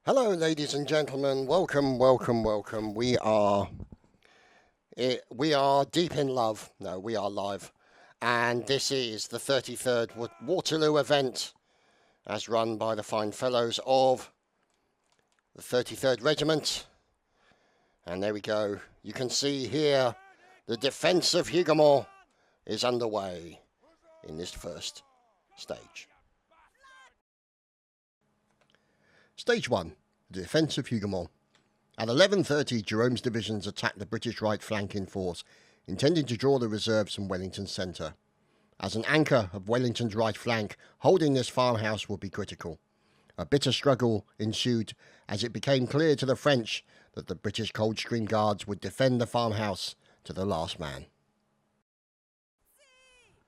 Hello, ladies and gentlemen. Welcome, welcome, welcome. We are deep in love. No, we are live. And this is the 33rd Waterloo event, as run by the fine fellows of the 33rd Regiment. And there we go. You can see here the defence of HOUGOUMONT is underway in this first stage. Stage 1, the defence of HOUGOUMONT. At 11:30, Jerome's divisions attacked the British right flank in force, intending to draw the reserves from Wellington centre. As an anchor of Wellington's right flank, holding this farmhouse would be critical. A bitter struggle ensued as it became clear to the French that the British Coldstream Guards would defend the farmhouse to the last man.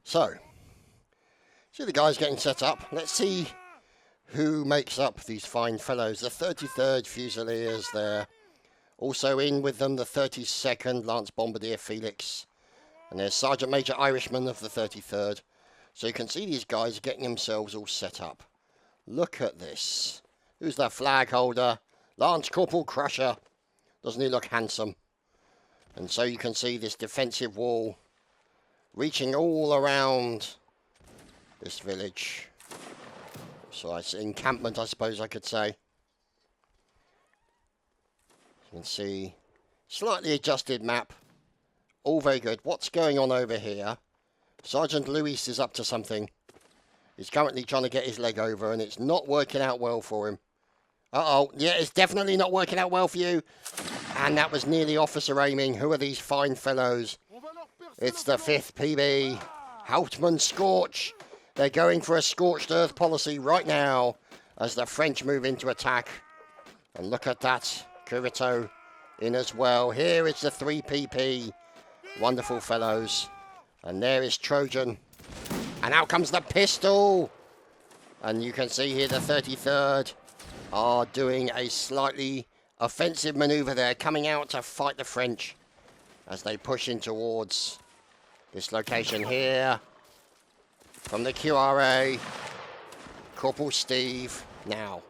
So, see the guys getting set up. Let's see who makes up these fine fellows. The 33rd Fusiliers there. Also in with them the 32nd Lance Bombardier Felix. And there's Sergeant Major Irishman of the 33rd. So you can see these guys getting themselves all set up. Look at this. Who's the flag holder? Lance Corporal Crusher. Doesn't he look handsome? And so you can see this defensive wall reaching all around this village. So it's encampment, I suppose I could say. You can see slightly adjusted map. All very good. What's going on over here? Sergeant Louis is up to something. He's currently trying to get his leg over and it's not working out well for him. Uh-oh. Yeah, it's definitely not working out well for you. And that was nearly officer aiming. Who are these fine fellows? It's the 5th PB. Hauptmann Scorch. They're going for a scorched earth policy right now as the French move into attack. And look at that. Curito in as well. Here is the 3PP. Wonderful fellows. And there is Trojan. And out comes the pistol. And you can see here the 33rd are doing a slightly offensive maneuver there, coming out to fight the French as they push in towards this location here. From the QRA, Corporal Steve. Now,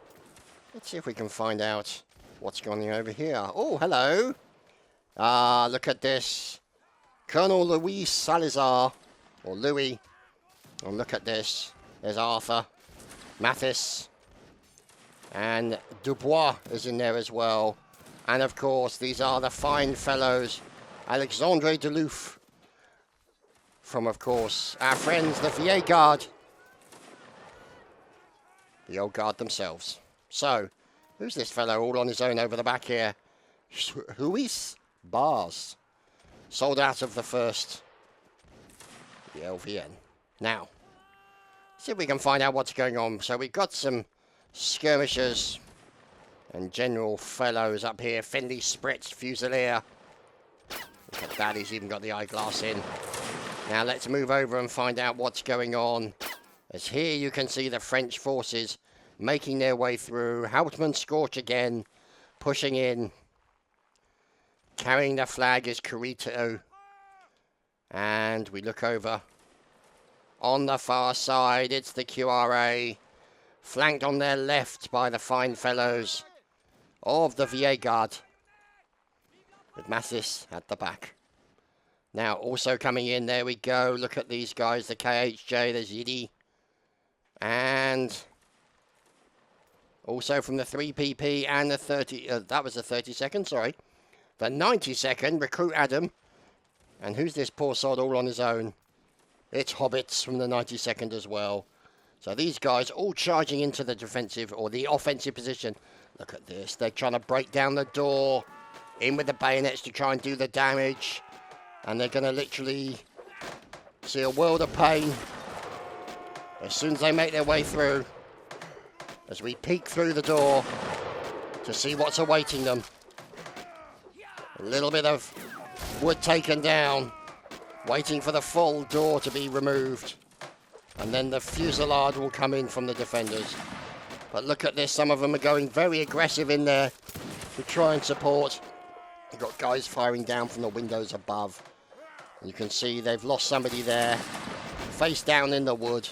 let's see if we can find out what's going on over here. Oh, hello. Look at this. Colonel Louis Salazar, or Louis. And look at this. There's Arthur, Mathis, and Dubois is in there as well. And of course, these are the fine fellows. Alexandre Delouf. From, of course, our friends, the VA Guard. The old guard themselves. So, who's this fellow all on his own over the back here? Huis Bars. Sold out of the 1st. The LVN. Now, see if we can find out what's going on. So we've got some skirmishers and general fellows up here. Finley Spritz, Fusilier. Look at that, he's even got the eyeglass in. Now let's move over and find out what's going on. As here you can see the French forces making their way through. Hauptmann Scorch again, pushing in. Carrying the flag is Curito. And we look over. On the far side, it's the QRA. Flanked on their left by the fine fellows of the VA Guard. With Mathis at the back. Now, also coming in, there we go. Look at these guys, the KHJ, there's Yiddy. And also from the 3PP and the 30, that was the 32nd, sorry. The 92nd, Recruit Adam. And who's this poor sod all on his own? It's Hobbits from the 92nd as well. So these guys all charging into the defensive or the offensive position. Look at this, they're trying to break down the door. In with the bayonets to try and do the damage. And they're going to literally see a world of pain as soon as they make their way through. As we peek through the door to see what's awaiting them. A little bit of wood taken down, waiting for the full door to be removed. And then the fusillade will come in from the defenders. But look at this, some of them are going very aggressive in there to try and support. You've got guys firing down from the windows above. You can see they've lost somebody there, face down in the wood.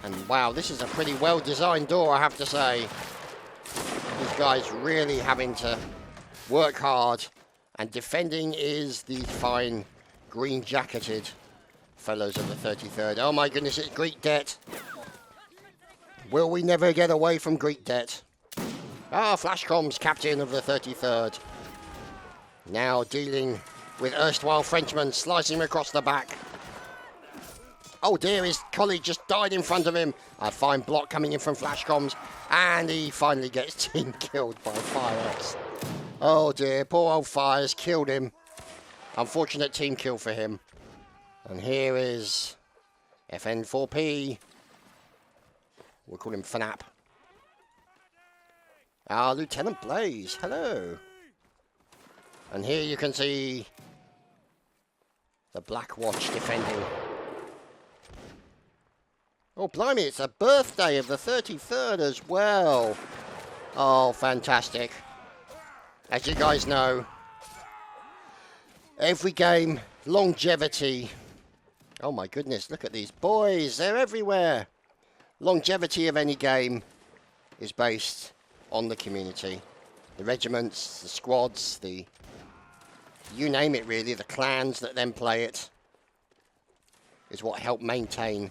And wow, this is a pretty well designed door, I have to say. These guys really having to work hard. And defending is the fine green-jacketed fellows of the 33rd. Oh my goodness, it's Greek debt. Will we never get away from Greek debt? Ah, Flashcomb's captain of the 33rd. Now dealing with erstwhile Frenchmen, slicing him across the back. Oh dear, his colleague just died in front of him. A fine block coming in from Flashcombs. And he finally gets team killed by Fire-X. Oh dear, poor old Fires killed him. Unfortunate team kill for him. And here is FN4P. We'll call him FNAP. Our Lieutenant Blaze, hello. And here you can see the Black Watch defending. Oh, blimey, it's a birthday of the 33rd as well. Oh, fantastic. As you guys know, every game, longevity. Oh my goodness, look at these boys, they're everywhere. Longevity of any game is based on the community. The regiments, the squads, you name it really, the clans that then play it is what help maintain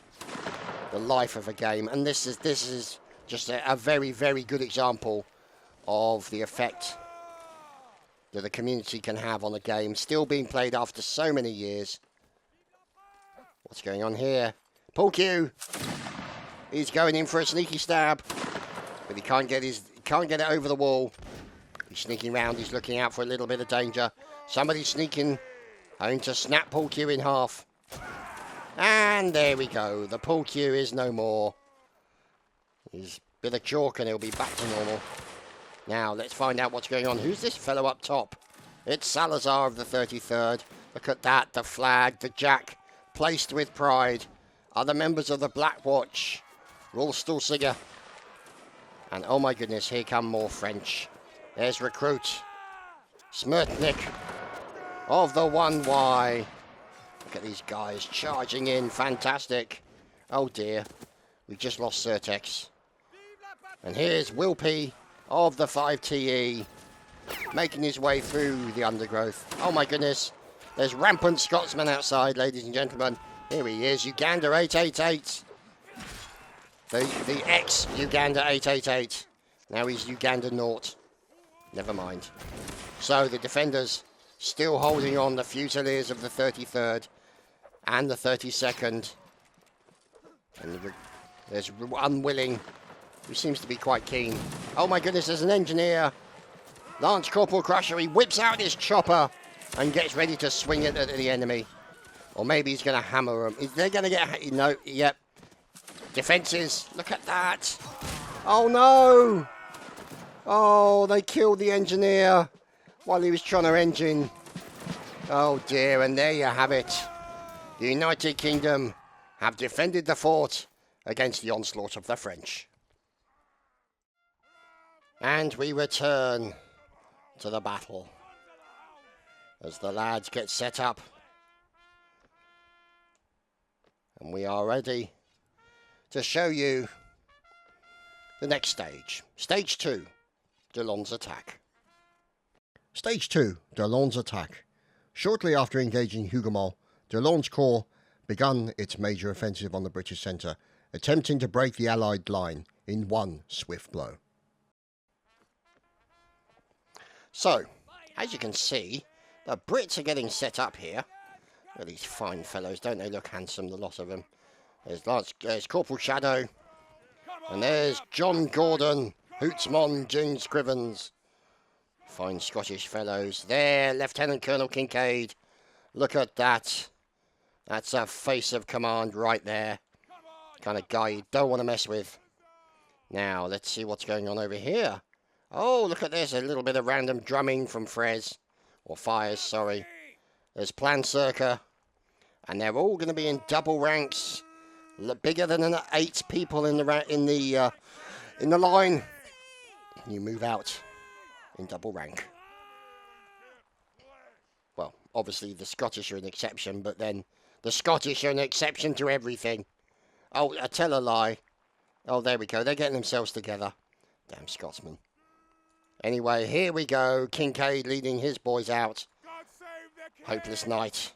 the life of a game. And this is just a very, very good example of the effect that the community can have on a game, still being played after so many years. What's going on here? Paul Q. He's going in for a sneaky stab, but he can't get it over the wall. He's sneaking round. He's looking out for a little bit of danger. Somebody's sneaking, hoping to snap Paul Q in half. And there we go. The Paul Q is no more. He's a bit of chalk and he'll be back to normal. Now, let's find out what's going on. Who's this fellow up top? It's Salazar of the 33rd. Look at that. The flag, the jack, placed with pride. Other members of the Black Watch. Rolstulsiger. And oh my goodness, here come more French. There's Recruit. Smirtnik of the 1Y. Look at these guys charging in. Fantastic. Oh dear. We just lost Certex. And here's Wilpy of the 5TE. Making his way through the undergrowth. Oh my goodness. There's rampant Scotsman outside, ladies and gentlemen. Here he is. Uganda 888. The ex-Uganda 888. Now he's Uganda 0. Never mind. So the defenders still holding on, the Fusiliers of the 33rd and the 32nd. And there's Unwilling, who seems to be quite keen. Oh my goodness, there's an engineer. Lance Corporal Crusher, he whips out his chopper and gets ready to swing it at the enemy. Or maybe he's going to hammer them. Is they going to get... No, yep. Defences, look at that. Oh no! Oh, they killed the engineer while he was trying to engine. Oh dear, and there you have it. The United Kingdom have defended the fort against the onslaught of the French. And we return to the battle as the lads get set up. And we are ready to show you the next stage. Stage 2, Delon's attack. Stage 2, Delon's attack. Shortly after engaging HOUGOUMONT, Delon's corps begun its major offensive on the British centre, attempting to break the Allied line in one swift blow. So, as you can see, the Brits are getting set up here. Look at these fine fellows, don't they look handsome, the lot of them. There's Corporal Shadow, and there's John Gordon, Hootsmon, James Scrivens. Fine Scottish fellows. There, Lieutenant Colonel Kincaid. Look at that. That's a face of command right there. Kind of guy you don't want to mess with. Now, let's see what's going on over here. Oh, look at this. A little bit of random drumming from Frez. Or Fires, sorry. There's Plan Circa. And they're all going to be in double ranks. Bigger than 8 people in the line. You move out in double rank. Well, obviously the Scottish are an exception, but then the Scottish are an exception to everything. Oh, I tell a lie. Oh, there we go. They're getting themselves together. Damn Scotsmen. Anyway, here we go. Kincaid leading his boys out. Hopeless night.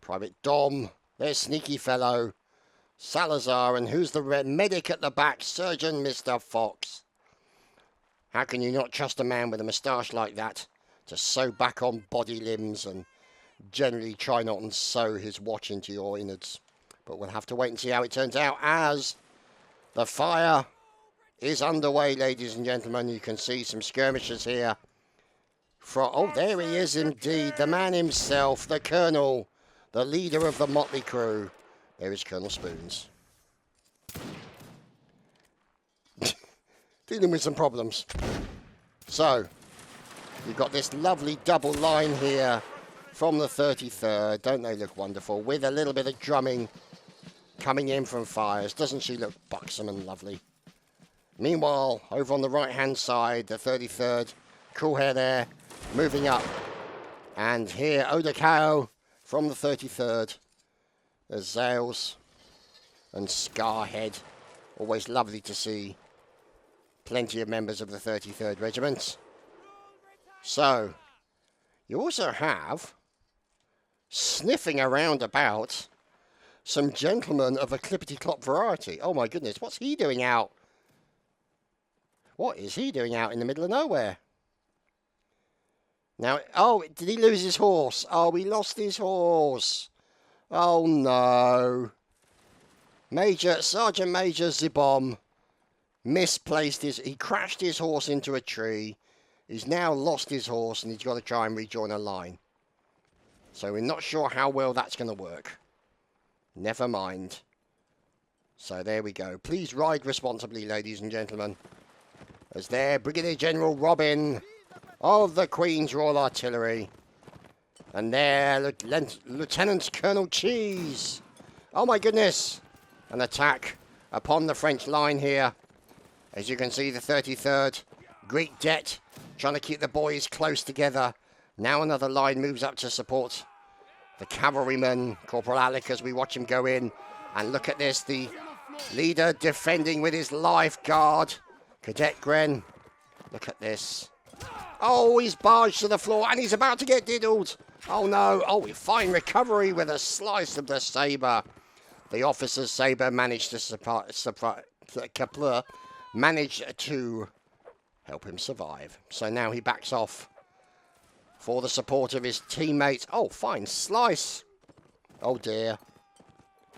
Private Dom. There's sneaky fellow. Salazar. And who's the medic at the back? Surgeon Mr. Fox. How can you not trust a man with a moustache like that to sew back on body limbs and generally try not and sew his watch into your innards? But we'll have to wait and see how it turns out as the fire is underway, ladies and gentlemen. You can see some skirmishers here. Oh, there he is indeed. The man himself, the Colonel, the leader of the motley crew. There is Colonel Spoons. Dealing with some problems. So, you've got this lovely double line here from the 33rd. Don't they look wonderful? With a little bit of drumming coming in from fires. Doesn't she look buxom and lovely? Meanwhile, over on the right-hand side, the 33rd, cool hair there, moving up. And here, Odakao from the 33rd. There's Zales and Scarhead. Always lovely to see plenty of members of the 33rd Regiment. So, you also have, sniffing around about, some gentlemen of a clippity-clop variety. Oh my goodness, what's he doing out? What is he doing out in the middle of nowhere? Now, oh, did he lose his horse? Oh, he lost his horse. Oh no. Sergeant Major Zibom misplaced he crashed his horse into a tree. He's now lost his horse and he's got to try and rejoin a line. So we're not sure how well that's going to work. Never mind. So there we go. Please ride responsibly, ladies and gentlemen. As there, Brigadier General Robin of the Queen's Royal Artillery. And there, Lieutenant Colonel Cheese. Oh my goodness. An attack upon the French line here. As you can see, the 33rd, Greek Debt, trying to keep the boys close together. Now another line moves up to support the cavalryman, Corporal Alec, as we watch him go in. And look at this, the leader defending with his lifeguard, Cadet Gren. Look at this. Oh, he's barged to the floor and he's about to get diddled. Oh no. Oh, fine recovery with a slice of the sabre. The officer's sabre managed to managed to help him survive. So now he backs off for the support of his teammates. Oh, fine slice. Oh dear.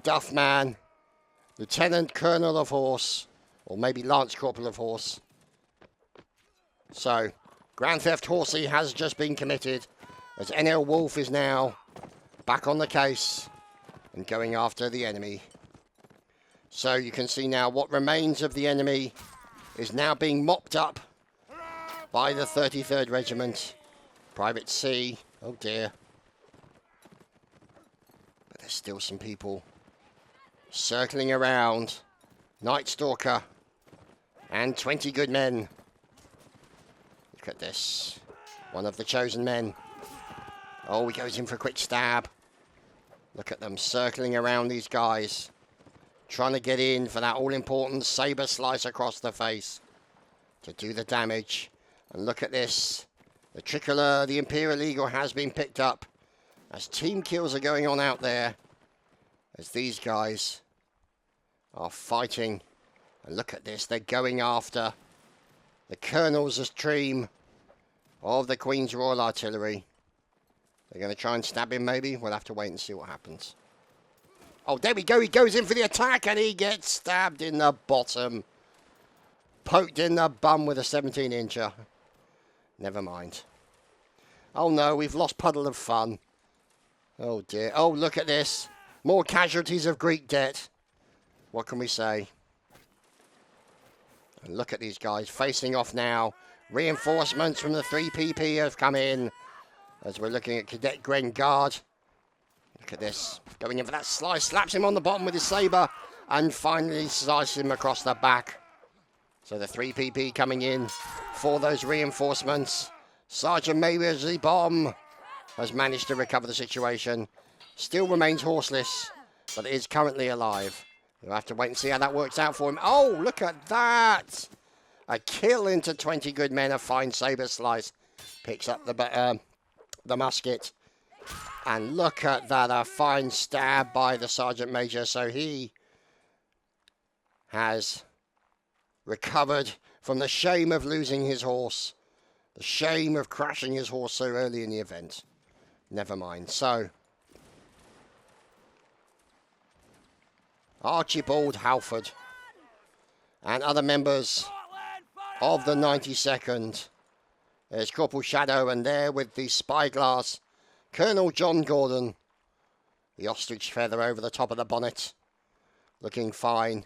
Duffman, Lieutenant Colonel of Horse, or maybe Lance Corporal of Horse. So, Grand Theft Horsey has just been committed, as NL Wolf is now back on the case and going after the enemy. So you can see now what remains of the enemy is now being mopped up by the 33rd Regiment. Private C. Oh dear. But there's still some people circling around. Night Stalker and 20 good men. Look at this. One of the chosen men. Oh, he goes in for a quick stab. Look at them circling around these guys. Trying to get in for that all-important sabre slice across the face to do the damage. And look at this. The tricolour, the Imperial Eagle, has been picked up as team kills are going on out there. As these guys are fighting. And look at this. They're going after the Colonel's stream of the Queen's Royal Artillery. They're going to try and stab him, maybe. We'll have to wait and see what happens. Oh, there we go. He goes in for the attack and he gets stabbed in the bottom. Poked in the bum with a 17-incher. Never mind. Oh, no. We've lost Puddle of Fun. Oh, dear. Oh, look at this. More casualties of Greek Debt. What can we say? And look at these guys facing off now. Reinforcements from the 3PP have come in. As we're looking at Cadet Gren Guard. Look at this. Going in for that slice. Slaps him on the bottom with his sabre. And finally slices him across the back. So the 3PP coming in for those reinforcements. Sergeant Major Zibom has managed to recover the situation. Still remains horseless. But is currently alive. We'll have to wait and see how that works out for him. Oh, look at that. A kill into 20 good men. A fine sabre slice. Picks up the musket. And look at that. A fine stab by the Sergeant Major. So he has recovered from the shame of losing his horse. The shame of crashing his horse so early in the event. Never mind. So, Archibald Halford and other members of the 92nd. There's Corporal Shadow, and there with the spyglass, Colonel John Gordon. The ostrich feather over the top of the bonnet. Looking fine.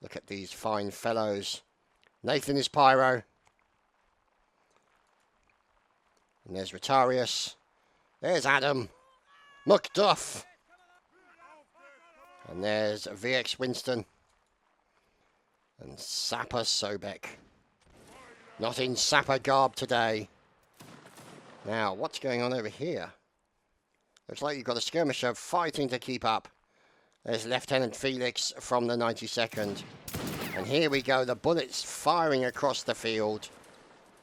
Look at these fine fellows. Nathan is Pyro. And there's Rotarius. There's Adam. Macduff. And there's VX Winston. And Sapper Sobek. Not in Sapper garb today. Now, what's going on over here? Looks like you've got a skirmisher fighting to keep up. There's Lieutenant Felix from the 92nd. And here we go, the bullets firing across the field.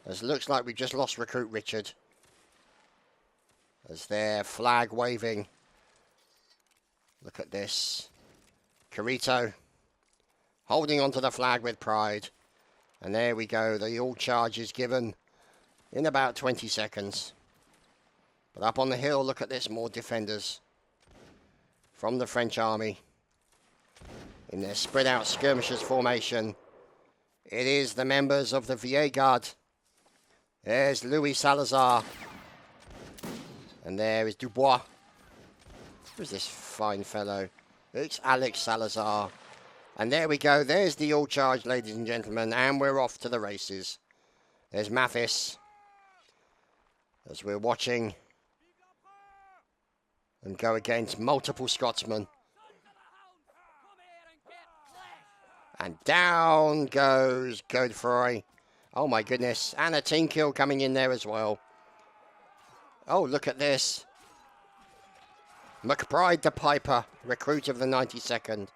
As it looks like we just lost Recruit Richard. As their flag waving. Look at this. Carito holding onto the flag with pride. And there we go, the all charge is given in about 20 seconds. But up on the hill, look at this, more defenders from the French army in their spread out skirmishers formation. It is the members of the VA Guard. There's Louis Salazar. And there is Dubois. Who's this fine fellow? It's Alex Salazar. And there we go. There's the all charge, ladies and gentlemen. And we're off to the races. There's Mathis. As we're watching and go against multiple Scotsmen. And down goes Godefroy. Oh my goodness. And a team kill coming in there as well. Oh, look at this. McBride the Piper, recruit of the 92nd.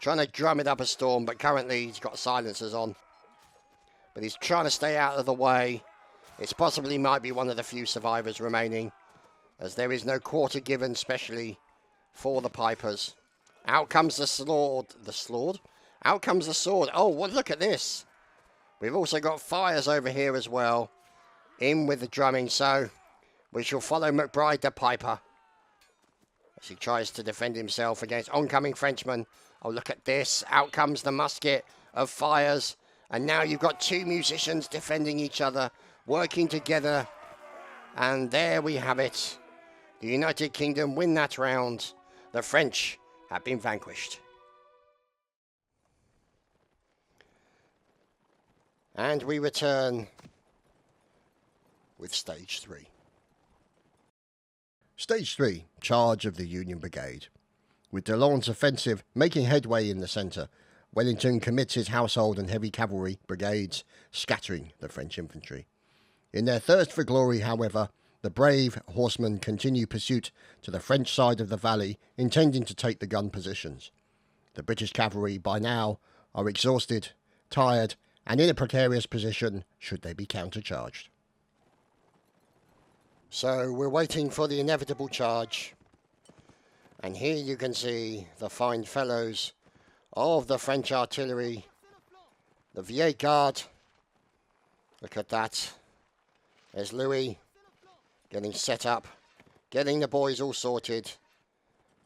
Trying to drum it up a storm, but currently he's got silencers on. But he's trying to stay out of the way. It's possibly might be one of the few survivors remaining, as there is no quarter given specially for the Pipers. Out comes the sword. The sword? Out comes the sword. Oh, well, look at this. We've also got fires over here as well. In with the drumming, so we shall follow McBride the Piper as he tries to defend himself against oncoming Frenchmen. Oh, look at this. Out comes the musket of fires. And now you've got two musicians defending each other, working together. And there we have it. The United Kingdom win that round. The French have been vanquished. And we return with Stage 3. Stage 3, charge of the Union Brigade. With Delon's offensive making headway in the centre, Wellington commits his household and heavy cavalry brigades, scattering the French infantry. In their thirst for glory, however, the brave horsemen continue pursuit to the French side of the valley, intending to take the gun positions. The British cavalry, by now, are exhausted, tired, and in a precarious position should they be countercharged. So we're waiting for the inevitable charge. And here you can see the fine fellows of the French artillery, the VA Guard. Look at that. There's Louis getting set up, getting the boys all sorted.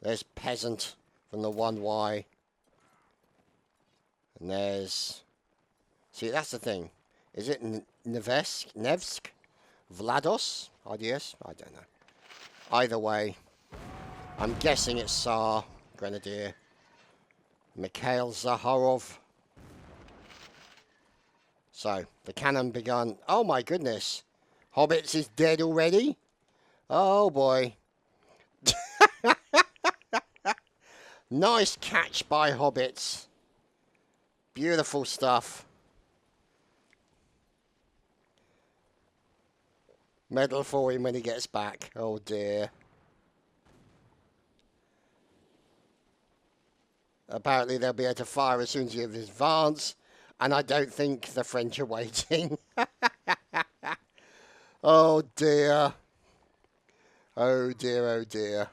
There's Peasant from the 1Y. And there's... See, that's the thing. Is it Nevsk? Vlados? IDS? I don't know. Either way, I'm guessing it's Tsar, Grenadier. Mikhail Zaharov. So, the cannon begun. Oh my goodness. Hobbits is dead already? Oh boy. Nice catch by Hobbits. Beautiful stuff. Medal for him when he gets back. Oh dear. Apparently they'll be able to fire as soon as you advance. And I don't think the French are waiting. Oh dear. Oh dear, oh dear.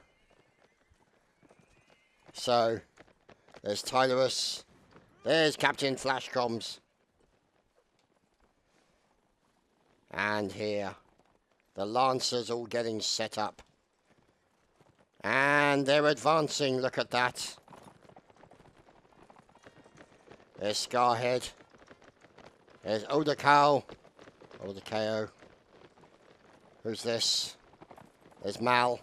So, there's Tylorus. There's Captain Flashcombs. And here, the Lancers all getting set up. And they're advancing, look at that. There's Scarhead. There's Odakao. Odakao. Who's this? There's Mal.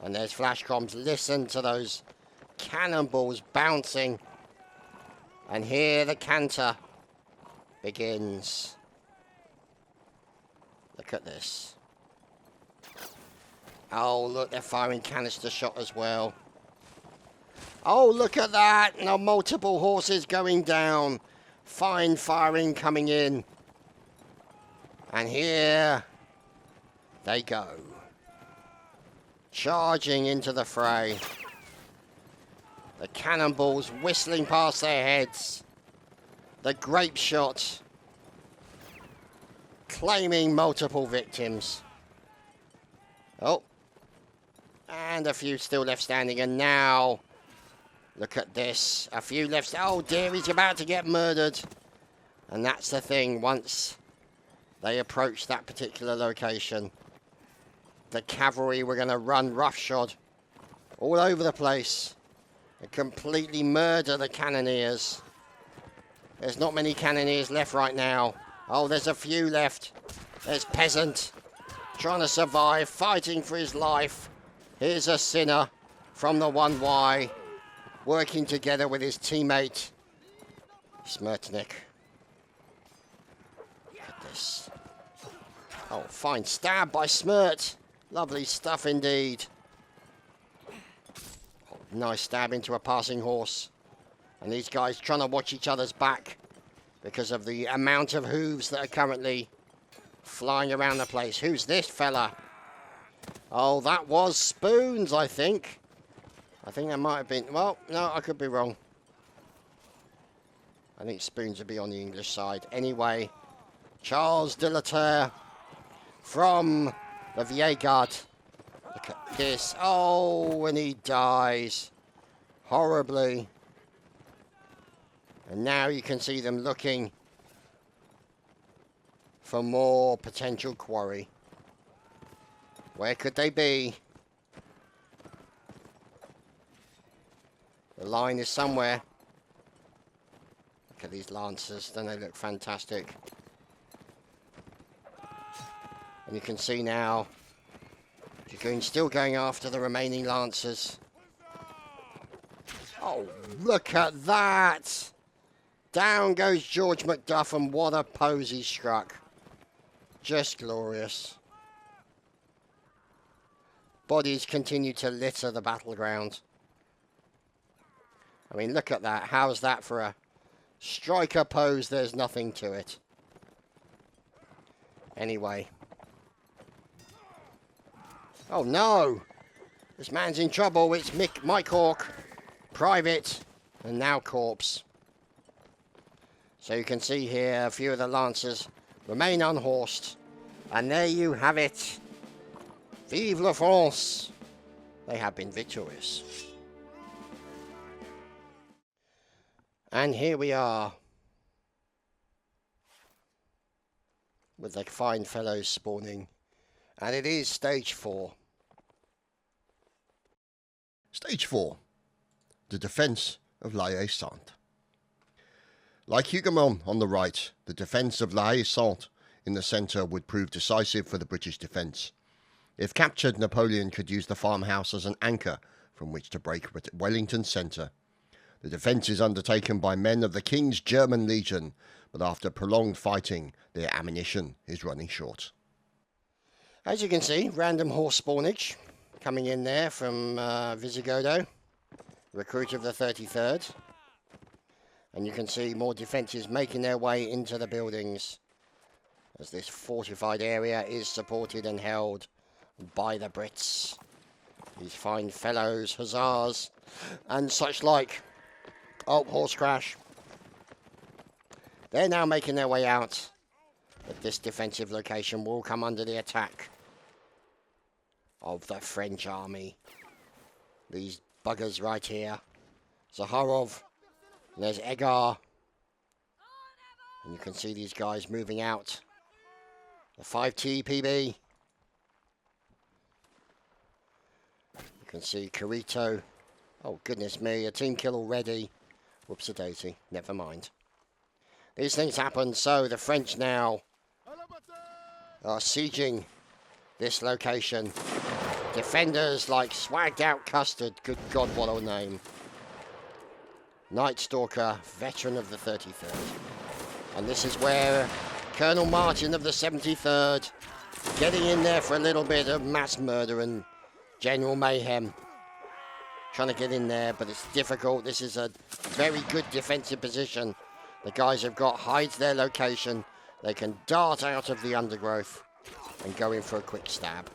And there's Flashcombs. Listen to those cannonballs bouncing. And here the canter begins. Look at this. Oh, look, they're firing canister shot as well. Oh, look at that. Now multiple horses going down. Fine firing coming in. And here they go. Charging into the fray. The cannonballs whistling past their heads. The grape shot claiming multiple victims. Oh. And a few still left standing. And now, look at this. A few left. Oh dear, he's about to get murdered. And that's the thing. Once they approach that particular location, the cavalry were going to run roughshod all over the place and completely murder the cannoneers. There's not many cannoneers left right now. Oh, there's a few left. There's Peasant trying to survive, fighting for his life. Here's a Sinner from the 1Y working together with his teammate Smertnik. Look at this. Oh, fine stab by Smert. Lovely stuff indeed. Oh, nice stab into a passing horse. And these guys trying to watch each other's back because of the amount of hooves that are currently flying around the place. Who's this fella? Oh, that was Spoons, I think. I think that might have been... Well, no, I could be wrong. I think Spoons would be on the English side. Anyway, Charles de la Terre from the Vieille Garde. Look at this. Oh, and he dies horribly. And now you can see them looking for more potential quarry. Where could they be? The line is somewhere. Look at these Lancers. Don't they look fantastic? And you can see now, Dragoon still going after the remaining Lancers. Oh, look at that! Down goes George Macduff, and what a pose he struck. Just glorious. Bodies continue to litter the battleground. I mean, look at that. How's that for a striker pose? There's nothing to it. Anyway. Oh no! This man's in trouble. It's Mike Hawke, Private, and now Corpse. So you can see here a few of the Lancers remain unhorsed. And there you have it. Vive la France! They have been victorious. And here we are, with the fine fellows spawning. And it is stage 4. Stage 4. The defence of La Haye-Sainte. Like HOUGOUMONT on the right, the defence of La Haye-Sainte in the centre would prove decisive for the British defence. If captured, Napoleon could use the farmhouse as an anchor from which to break Wellington's centre. The defence is undertaken by men of the King's German Legion, but after prolonged fighting, their ammunition is running short. As you can see, random horse spawnage coming in there from Visigodo, recruit of the 33rd. And you can see more defences making their way into the buildings as this fortified area is supported and held by the Brits. These fine fellows, hussars, and such like. Oh, horse crash. They're now making their way out. But this defensive location will come under the attack of the French army. These buggers right here. Zaharov. And there's Egar. And you can see these guys moving out. The 5T PB. You can see Carito. Oh, goodness me. A team kill already. Whoops-a-daisy. Never mind. These things happen, so the French now are sieging this location. Defenders like Swagged Out Custard. Good God, what a name. Night Stalker, veteran of the 33rd. And this is where Colonel Martin of the 73rd getting in there for a little bit of mass murder and general mayhem. Trying to get in there, but it's difficult. This is a very good defensive position. The guys have got hides their location. They can dart out of the undergrowth and go in for a quick stab.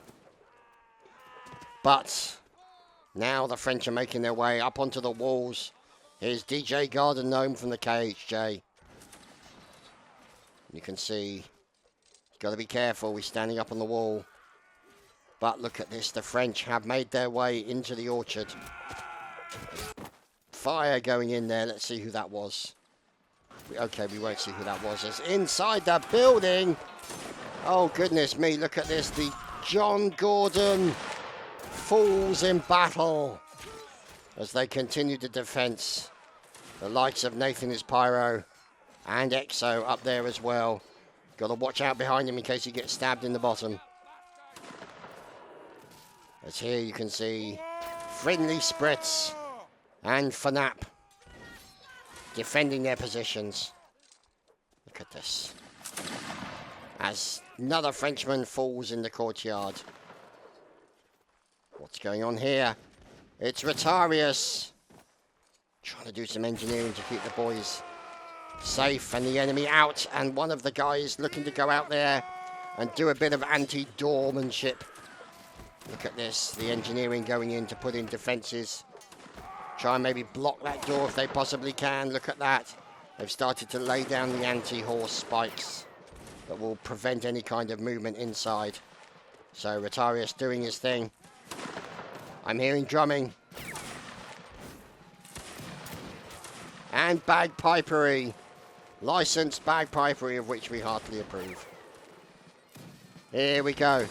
But now the French are making their way up onto the walls. Here's DJ Garden Gnome from the KHJ. You can see he's got to be careful. He's standing up on the wall. But look at this. The French have made their way into the orchard. Fire going in there. Let's see who that was. Okay, we won't see who that was. It's inside the building. Oh, goodness me. Look at this. The John Gordon falls in battle as they continue the defense. The likes of Nathan is Pyro and Exo up there as well. Got to watch out behind him in case he gets stabbed in the bottom. As here you can see Friendly Spritz and Fanap defending their positions. Look at this. As another Frenchman falls in the courtyard. What's going on here? It's Rotarius trying to do some engineering to keep the boys safe and the enemy out. And one of the guys looking to go out there and do a bit of anti-doormanship. Look at this. The engineering going in to put in defences. Try and maybe block that door if they possibly can. Look at that. They've started to lay down the anti-horse spikes that will prevent any kind of movement inside. So Rotarius doing his thing. I'm hearing drumming. And bagpipery. Licensed bagpipery of which we heartily approve. Here we go.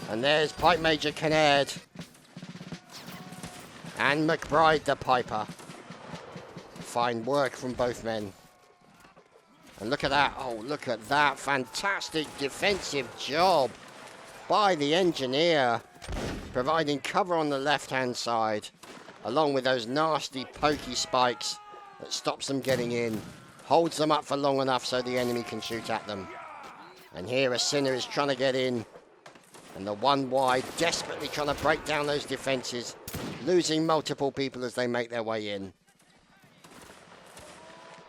And there's Pipe Major Kinnaird. And McBride the Piper. Fine work from both men. And look at that. Oh, look at that. Fantastic defensive job by the engineer. Providing cover on the left-hand side. Along with those nasty pokey spikes that stops them getting in. Holds them up for long enough so the enemy can shoot at them. And here a Sinner is trying to get in. And the one wide desperately trying to break down those defences. Losing multiple people as they make their way in.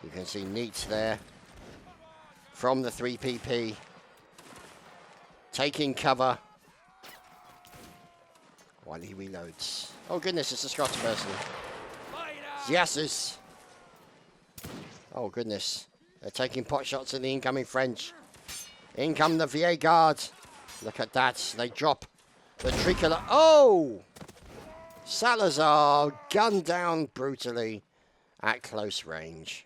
You can see Neats there. From the 3PP. Taking cover. While he reloads. Oh goodness, it's a Scottish person. Yesus. Oh goodness. They're taking pot shots at the incoming French. In come the VA Guard. Look at that. They drop the tricolor. Oh! Salazar gunned down brutally at close range.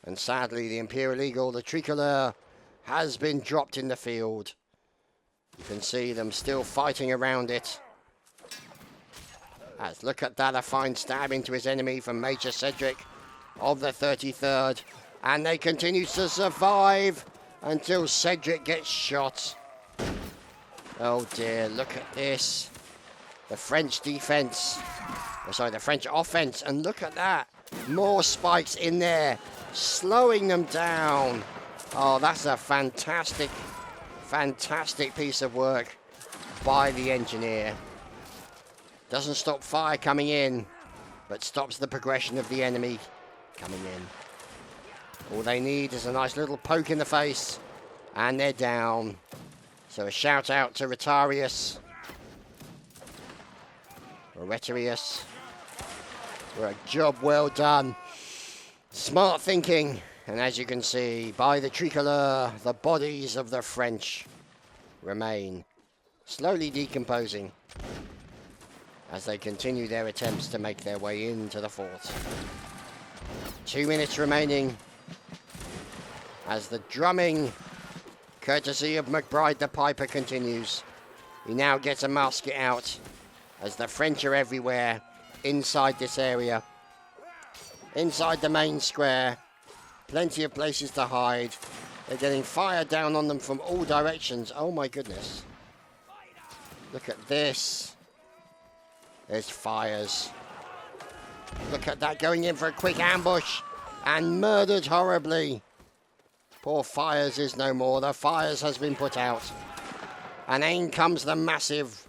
And sadly, the Imperial Eagle, the tricolor, has been dropped in the field. You can see them still fighting around it. As look at that, a fine stab into his enemy from Major Cedric of the 33rd. And they continue to survive until Cedric gets shot. Oh dear, look at this. The French defense. Oh, sorry, the French offense. And look at that. More spikes in there. Slowing them down. Oh, that's a fantastic, fantastic piece of work by the engineer. Doesn't stop fire coming in, but stops the progression of the enemy coming in. All they need is a nice little poke in the face, and they're down. So a shout out to Rotarius. For a job well done. Smart thinking And as you can see, by the tricolour, the bodies of the French remain slowly decomposing as they continue their attempts to make their way into the fort. 2 minutes remaining as the drumming, courtesy of McBride the Piper, continues. He now gets a musket out as the French are everywhere inside this area. Inside the main square, plenty of places to hide. They're getting fire down on them from all directions. Oh my goodness. Look at this. There's fires. Look at that, going in for a quick ambush and murdered horribly. Poor Fires is no more. The Fires has been put out. And in comes the massive,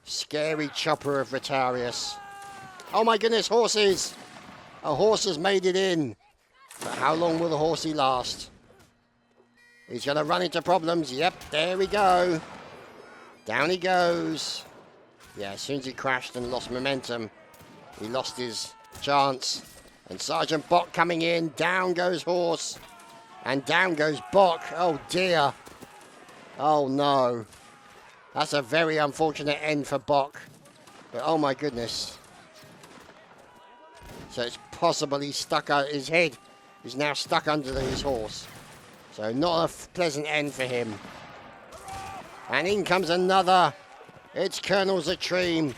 scary chopper of Rotarius. Oh my goodness, horses! A horse has made it in. But how long will the horsey last? He's going to run into problems. Yep, there we go. Down he goes. Yeah, as soon as he crashed and lost momentum, he lost his chance. And Sergeant Bock coming in. Down goes horse. And down goes Bock. Oh dear. Oh no. That's a very unfortunate end for Bock. But oh my goodness. So it's possible he's stuck out. His head is now stuck under his horse. So not a pleasant end for him. And in comes another. It's Colonel Zatreem.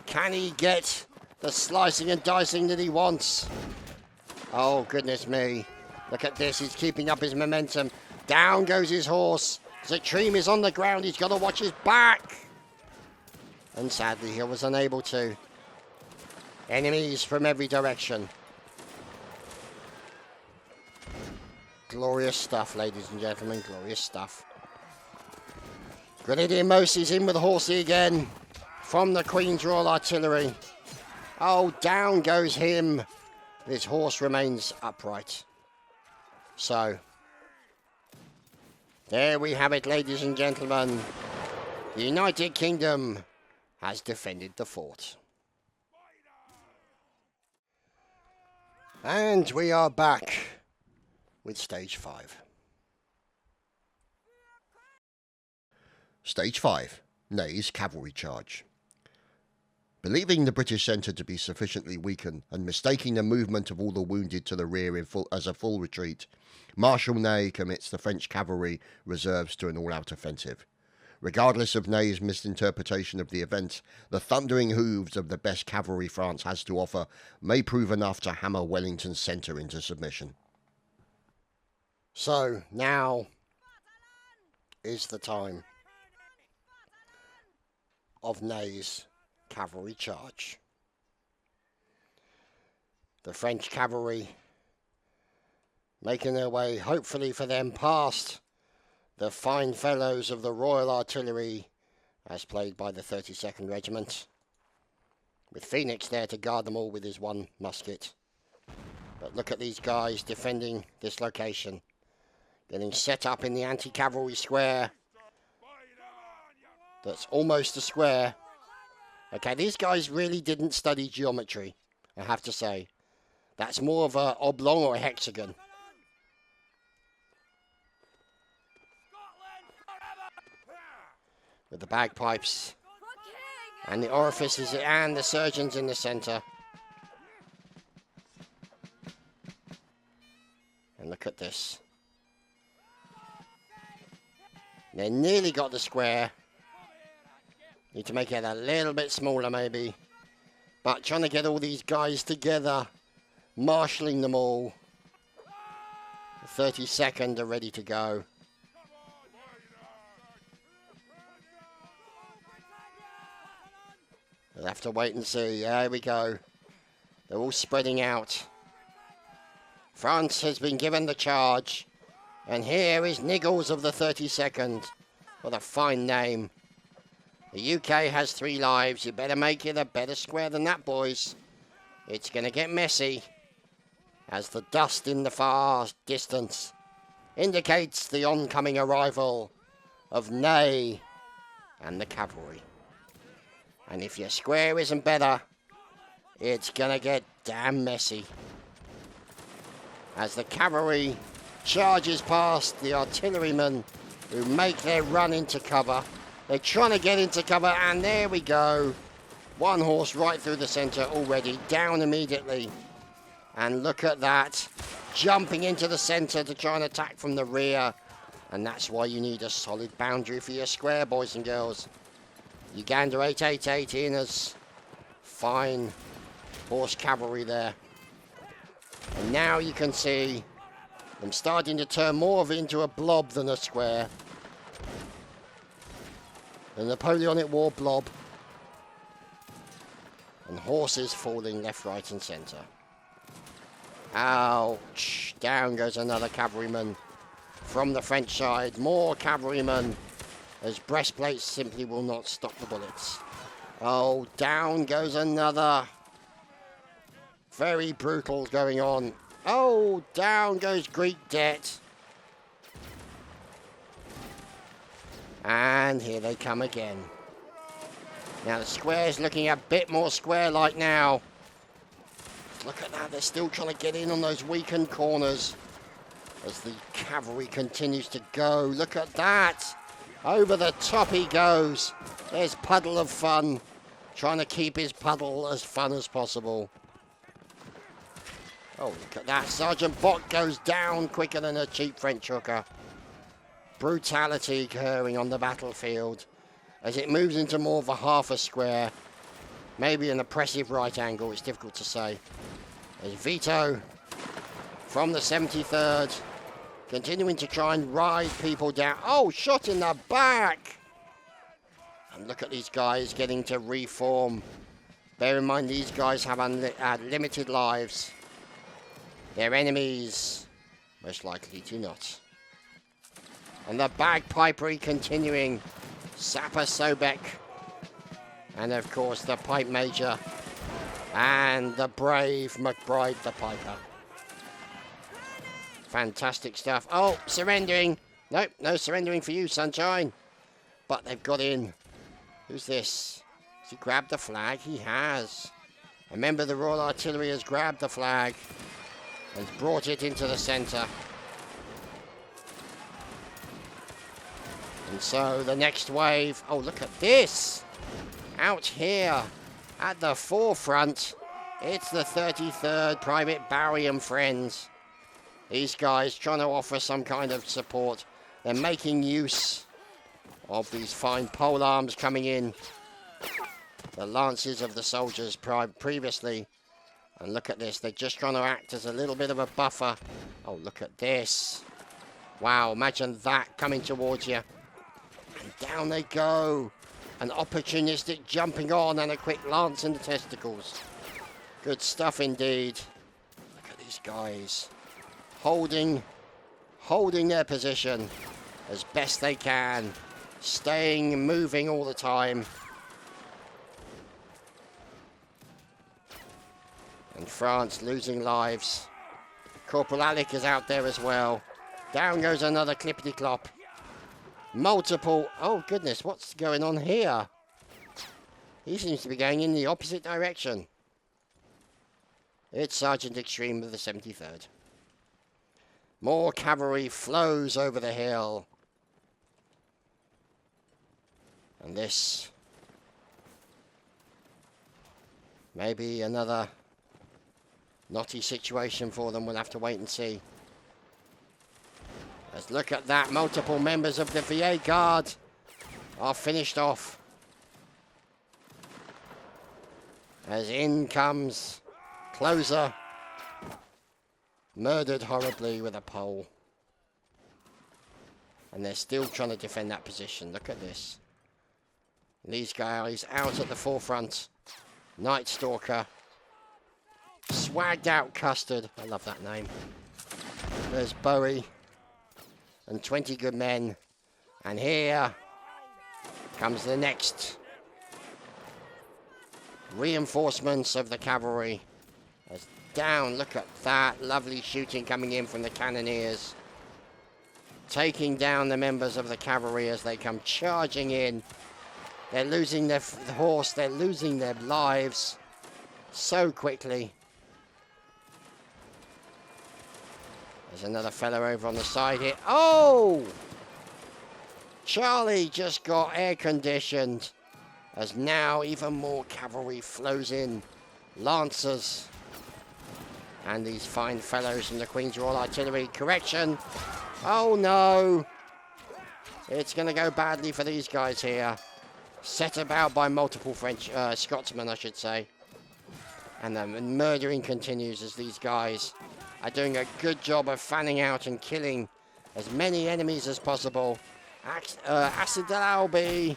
Can he get the slicing and dicing that he wants? Oh, goodness me. Look at this. He's keeping up his momentum. Down goes his horse. Zatreem is on the ground. He's got to watch his back. And sadly, he was unable to. Enemies from every direction. Glorious stuff, ladies and gentlemen. Glorious stuff. Grenadier Mosey's in with the horsey again. From the Queen's Royal Artillery. Oh, down goes him. His horse remains upright. So, there we have it, ladies and gentlemen. The United Kingdom has defended the fort. And we are back with Stage 5. Stage 5, NEY'S cavalry charge. Believing the British centre to be sufficiently weakened and mistaking the movement of all the wounded to the rear as a full retreat, Marshal Ney commits the French cavalry reserves to an all-out offensive. Regardless of Ney's misinterpretation of the event, the thundering hooves of the best cavalry France has to offer may prove enough to hammer Wellington's centre into submission. So, now is the time of Ney's cavalry charge. The French cavalry making their way, hopefully for them, past the fine fellows of the Royal Artillery, as played by the 32nd Regiment, with Phoenix there to guard them all with his one musket. But look at these guys defending this location, getting set up in the anti-cavalry square. That's almost a square. Okay, these guys really didn't study geometry, I have to say. That's more of a oblong or a hexagon. With the bagpipes and the orifices and the surgeons in the centre. And look at this. They nearly got the square. Need to make it a little bit smaller maybe. But trying to get all these guys together, marshalling them all. The 32nd are ready to go. We'll have to wait and see. There we go. They're all spreading out. France has been given the charge. And here is Niggles of the 32nd. What a fine name. The UK has 3 lives. You better make it a better square than that, boys. It's going to get messy. As the dust in the far distance indicates the oncoming arrival of Ney and the cavalry. And if your square isn't better, it's going to get damn messy. as the cavalry charges past the artillerymen who make their run into cover. They're trying to get into cover, and there we go. One horse right through the centre already, down immediately. And look at that, jumping into the centre to try and attack from the rear. And that's why you need a solid boundary for your square, boys and girls. Uganda 888 in as fine horse cavalry there. And now you can see them starting to turn more of it into a blob than a square. The Napoleonic War blob. And horses falling left, right and centre. Ouch. Down goes another cavalryman from the French side. More cavalrymen as breastplates simply will not stop the bullets. Oh, down goes another. Very brutal going on. Oh, down goes Greek debt. And here they come again. Now the square's looking a bit more square-like now. Look at that, they're still trying to get in on those weakened corners as the cavalry continues to go. Look at that. Over the top he goes. There's Puddle of Fun, trying to keep his puddle as fun as possible. Oh, look at that. Sergeant Bott goes down quicker than a cheap French hooker. Brutality occurring on the battlefield as it moves into more of a half a square. Maybe an oppressive right angle, it's difficult to say. As Vito from the 73rd continuing to try and ride people down. Oh, shot in the back! And look at these guys getting to reform. Bear in mind these guys have limited lives. Their enemies, most likely do not. And the bagpipery continuing. Sapper Sobek. And of course the pipe major. And the brave McBride the piper. Fantastic stuff. Oh, surrendering. Nope, no surrendering for you, sunshine. But they've got in. Who's this? Has he grabbed the flag? He has. A member of the Royal Artillery has grabbed the flag and brought it into the centre. And so the next wave, oh look at this, out here at the forefront, it's the 33rd Private Barry and friends. These guys trying to offer some kind of support. They're making use of these fine pole arms coming in. The lances of the soldiers previously. And look at this, they're just trying to act as a little bit of a buffer. Oh, look at this. Wow, imagine that coming towards you. And down they go. An opportunistic jumping on and a quick lance in the testicles. Good stuff indeed. Look at these guys. Holding their position as best they can. Staying moving all the time. And France losing lives. Corporal Alec is out there as well. Down goes another clippity-clop. Multiple. Oh, goodness, what's going on here? He seems to be going in the opposite direction. It's Sergeant Extreme of the 73rd. More cavalry flows over the hill. And this may be another knotty situation for them. We'll have to wait and see. Let's look at that. Multiple members of the VA Guard are finished off. As in comes Closer. Murdered horribly with a pole. And they're still trying to defend that position. Look at this. These guys out at the forefront. Night Stalker. Swagged out Custard. I love that name. There's Bowie. And 20 good men. And here comes the next reinforcements of the cavalry. As down, look at that. Lovely shooting coming in from the cannoneers. Taking down the members of the cavalry as they come charging in. They're losing their horse. They're losing their lives so quickly. There's another fellow over on the side here. Oh! Charlie just got air conditioned. As now even more cavalry flows in. Lancers. And these fine fellows from the Queen's Royal Artillery. Correction. Oh no. It's going to go badly for these guys here. Set about by multiple French, Scotsmen, I should say. And the murdering continues as these guys are doing a good job of fanning out and killing as many enemies as possible. Acidalbi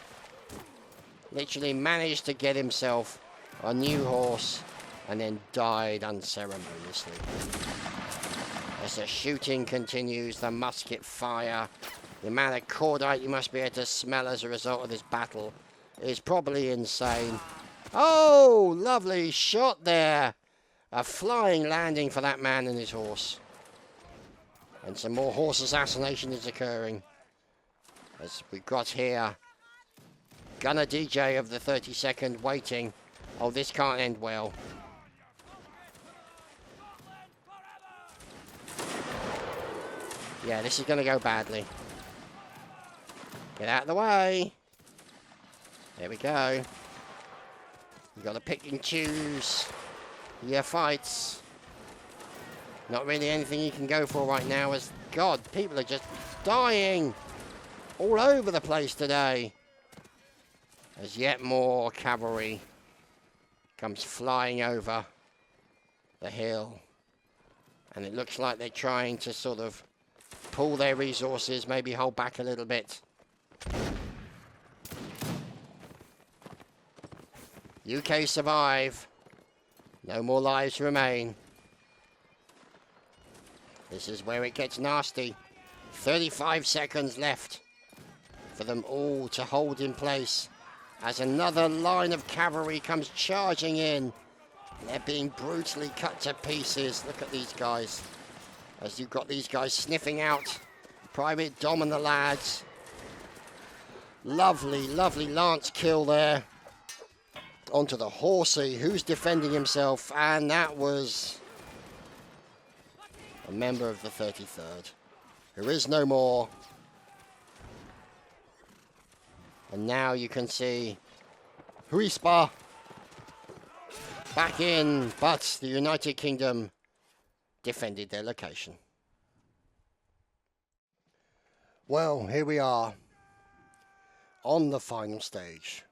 literally managed to get himself a new horse and then died unceremoniously. As the shooting continues, the musket fire, the amount of cordite you must be able to smell as a result of this battle is probably insane. Oh, lovely shot there. A flying landing for that man and his horse. And some more horse assassination is occurring. As we've got here, Gunner DJ of the 32nd waiting. Oh, this can't end well. Yeah, this is going to go badly. Get out of the way. There we go. You got to pick and choose your fights. Not really anything you can go for right now as, God, people are just dying all over the place today. As yet more cavalry comes flying over the hill. And it looks like they're trying to sort of pull their resources, maybe hold back a little bit. UK survive. No more lives remain. This is where it gets nasty. 35 seconds left for them all to hold in place as another line of cavalry comes charging in. They're being brutally cut to pieces. Look at these guys. As you've got these guys sniffing out Private Dom and the lads. Lovely, lovely lance kill there. Onto the horsey, who's defending himself, and that was a member of the 33rd, who is no more. And now you can see Huispa back in, but the United Kingdom defended their location. Well, here we are on the final stage.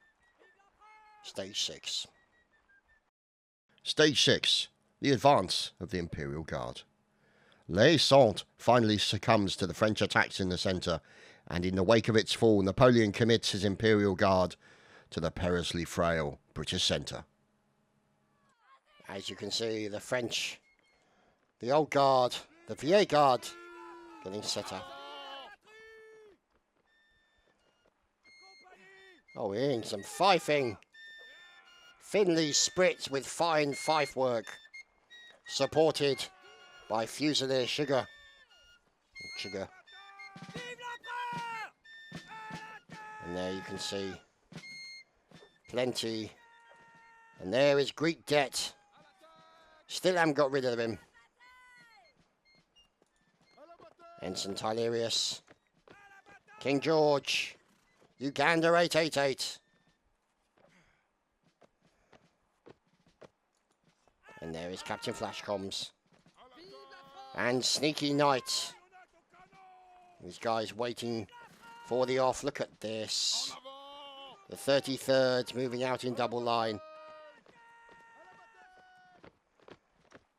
Stage 6. Stage 6. The advance of the Imperial Guard. Saintes finally succumbs to the French attacks in the centre, and in the wake of its fall, Napoleon commits his Imperial Guard to the perilously frail British centre. As you can see, the French, the old guard, the Vieille Guard, getting set up. Oh, we're hearing some fifing. Finley spritz with fine fife work, supported by Fusilier Sugar. And there you can see plenty. And there is Greek Debt. Still haven't got rid of him. Ensign Tylerius. King George. Uganda 888. And there is Captain Flashcombs. And Sneaky Knight. These guys waiting for the off. Look at this. The 33rd moving out in double line.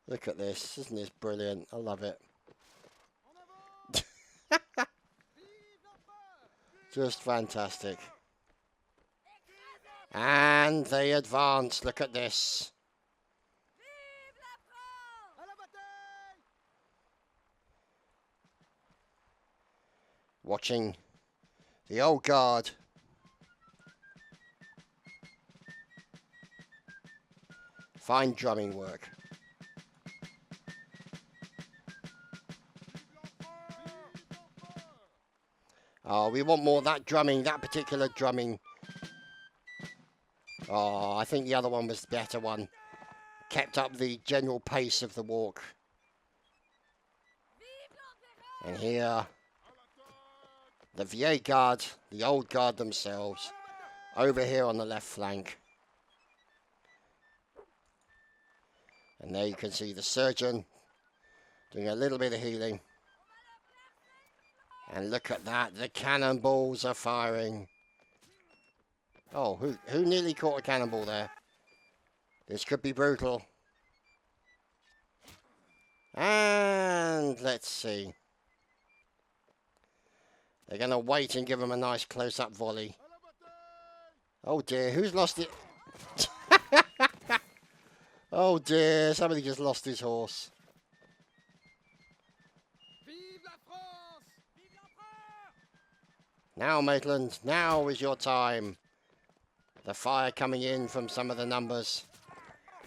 Look at this. Isn't this brilliant? I love it. Just fantastic. And they advance. Look at this. Watching the old guard. Fine drumming work. Oh, we want more of that drumming, that particular drumming. Oh, I think the other one was the better one. Kept up the general pace of the walk. And here, the Vieille Guard, the old guard themselves, over here on the left flank. And there you can see the surgeon doing a little bit of healing. And look at that, the cannonballs are firing. Oh, who nearly caught a cannonball there? This could be brutal. And let's see. They're going to wait and give him a nice close-up volley. Oh dear, who's lost it? Oh dear, somebody just lost his horse. Now, Maitland, now is your time. The fire coming in from some of the numbers.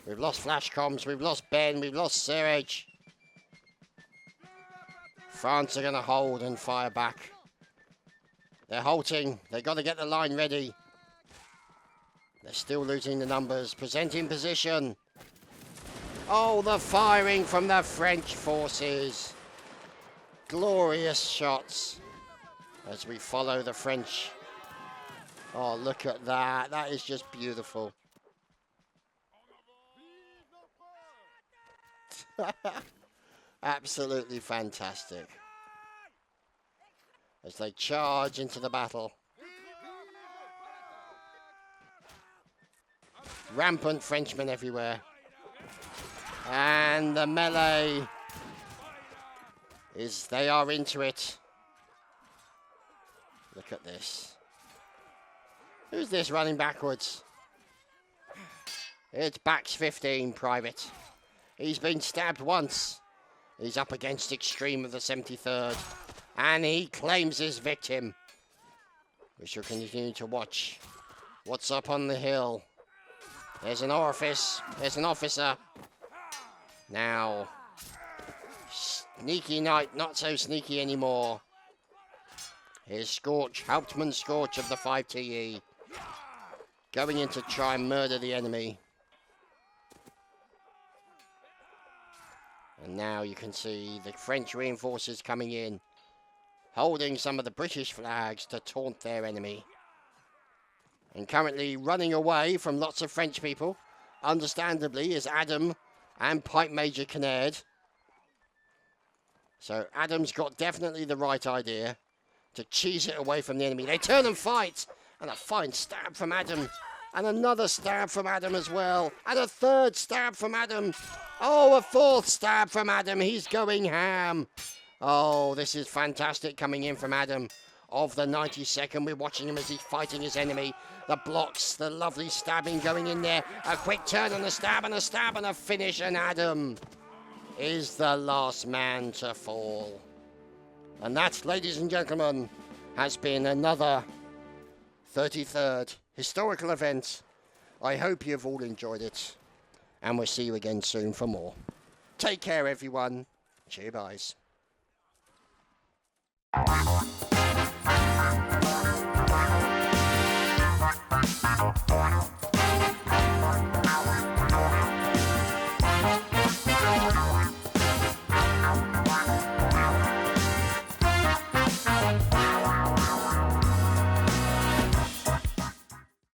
We've lost flash comms, we've lost Ben, we've lost Serge. France are going to hold and fire back. They're halting. They've got to get the line ready. They're still losing the numbers. Presenting position. Oh, the firing from the French forces. Glorious shots as we follow the French. Oh, look at that. That is just beautiful. Absolutely fantastic. As they charge into the battle. Rampant Frenchmen everywhere. And the melee is, they are into it. Look at this. Who's this running backwards? It's Bax 15, Private. He's been stabbed once. He's up against Extreme of the 73rd. And he claims his victim. We shall continue to watch what's up on the hill. There's an orifice. There's an officer. Now, Sneaky Knight, not so sneaky anymore. Here's Scorch, Hauptmann Scorch of the 5TE. Going in to try and murder the enemy. And now you can see the French reinforcements coming in, holding some of the British flags to taunt their enemy. And currently running away from lots of French people, understandably, is Adam and Pipe Major Kinnaird. So Adam's got definitely the right idea to cheese it away from the enemy. They turn and fight, and a fine stab from Adam. And another stab from Adam as well. And a third stab from Adam. Oh, a fourth stab from Adam. He's going ham. Oh, this is fantastic coming in from Adam. Of the 92nd, we're watching him as he's fighting his enemy. The blocks, the lovely stabbing going in there. A quick turn and a stab and a stab and a finish. And Adam is the last man to fall. And that, ladies and gentlemen, has been another 33rd historical event. I hope you've all enjoyed it. And we'll see you again soon for more. Take care, everyone. Cheers. Bye.